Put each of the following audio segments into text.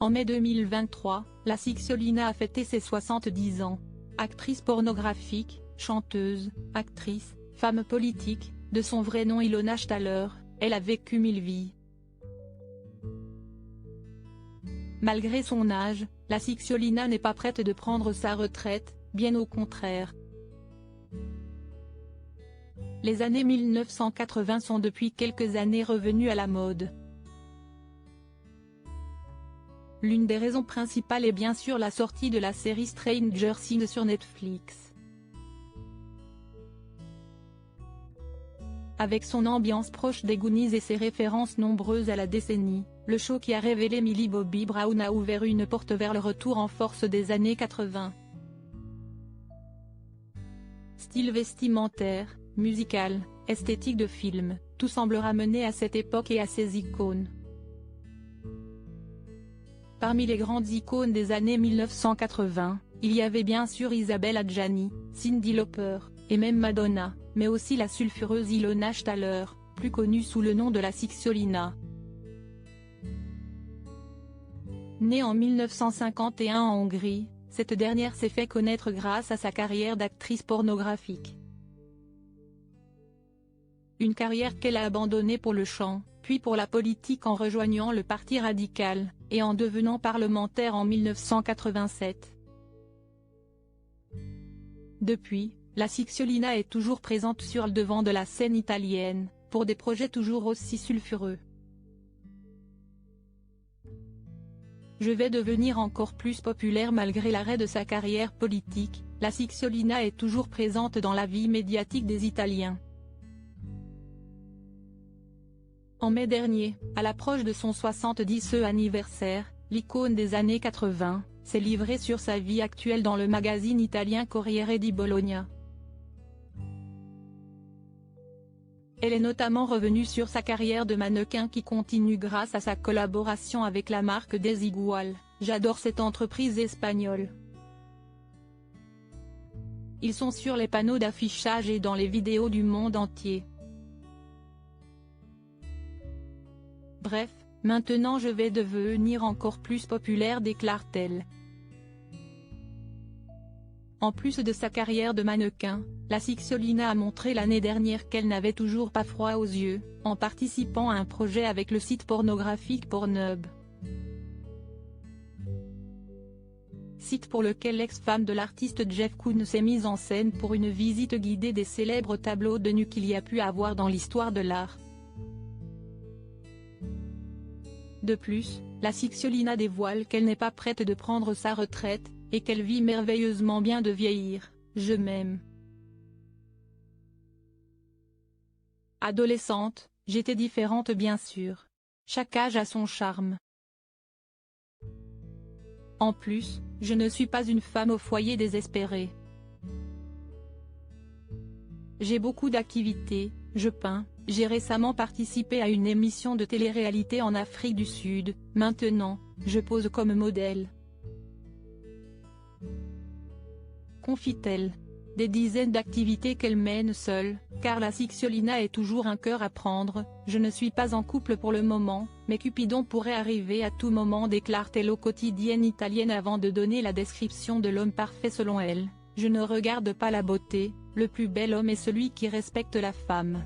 En mai 2023, la Cicciolina a fêté ses 70 ans. Actrice pornographique, chanteuse, actrice, femme politique, de son vrai nom Ilona Staller, elle a vécu 1000 vies. Malgré son âge, la Cicciolina n'est pas prête de prendre sa retraite, bien au contraire. Les années 1980 sont depuis quelques années revenues à la mode. L'une des raisons principales est bien sûr la sortie de la série Stranger Things sur Netflix. Avec son ambiance proche des Goonies et ses références nombreuses à la décennie, le show qui a révélé Millie Bobby Brown a ouvert une porte vers le retour en force des années 80. Style vestimentaire, musical, esthétique de film, tout semble ramener à cette époque et à ses icônes. Parmi les grandes icônes des années 1980, il y avait bien sûr Isabelle Adjani, Cyndi Lauper, et même Madonna, mais aussi la sulfureuse Ilona Staller, plus connue sous le nom de la Cicciolina. Née en 1951 en Hongrie, cette dernière s'est fait connaître grâce à sa carrière d'actrice pornographique. Une carrière qu'elle a abandonnée pour le chant, puis pour la politique en rejoignant le Parti radical, et en devenant parlementaire en 1987. Depuis, la Cicciolina est toujours présente sur le devant de la scène italienne, pour des projets toujours aussi sulfureux. Je vais devenir encore plus populaire malgré l'arrêt de sa carrière politique, la Cicciolina est toujours présente dans la vie médiatique des Italiens. En mai dernier, à l'approche de son 70e anniversaire, l'icône des années 80, s'est livrée sur sa vie actuelle dans le magazine italien Corriere di Bologna. Elle est notamment revenue sur sa carrière de mannequin qui continue grâce à sa collaboration avec la marque Desigual. J'adore cette entreprise espagnole. Ils sont sur les panneaux d'affichage et dans les vidéos du monde entier. Bref, maintenant je vais devenir encore plus populaire, déclare-t-elle. En plus de sa carrière de mannequin, la Cicciolina a montré l'année dernière qu'elle n'avait toujours pas froid aux yeux, en participant à un projet avec le site pornographique Pornhub. Site pour lequel l'ex-femme de l'artiste Jeff Koons s'est mise en scène pour une visite guidée des célèbres tableaux de nu qu'il y a pu avoir dans l'histoire de l'art. De plus, la Cicciolina dévoile qu'elle n'est pas prête de prendre sa retraite, et qu'elle vit merveilleusement bien de vieillir. Je m'aime. Adolescente, j'étais différente bien sûr. Chaque âge a son charme. En plus, je ne suis pas une femme au foyer désespérée. J'ai beaucoup d'activités, je peins, j'ai récemment participé à une émission de télé-réalité en Afrique du Sud, maintenant, je pose comme modèle. Confie-t-elle. Des dizaines d'activités qu'elle mène seule, car la Cicciolina est toujours un cœur à prendre. Je ne suis pas en couple pour le moment, mais Cupidon pourrait arriver à tout moment, déclare-t-elle au Quotidienne italienne avant de donner la description de l'homme parfait selon elle. Je ne regarde pas la beauté, le plus bel homme est celui qui respecte la femme.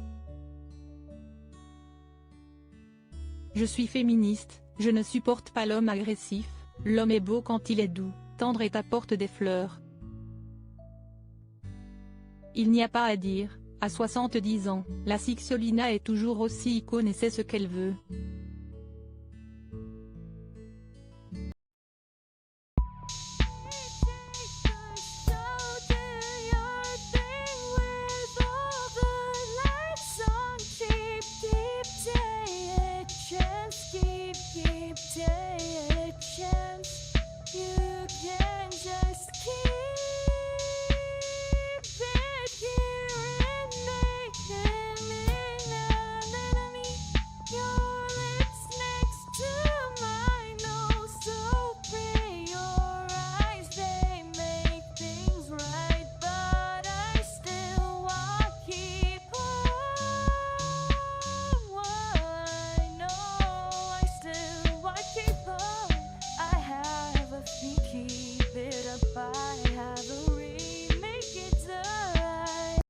Je suis féministe, je ne supporte pas l'homme agressif, l'homme est beau quand il est doux, tendre et t'apporte des fleurs. Il n'y a pas à dire, à 70 ans, la Cicciolina est toujours aussi icône et sait ce qu'elle veut.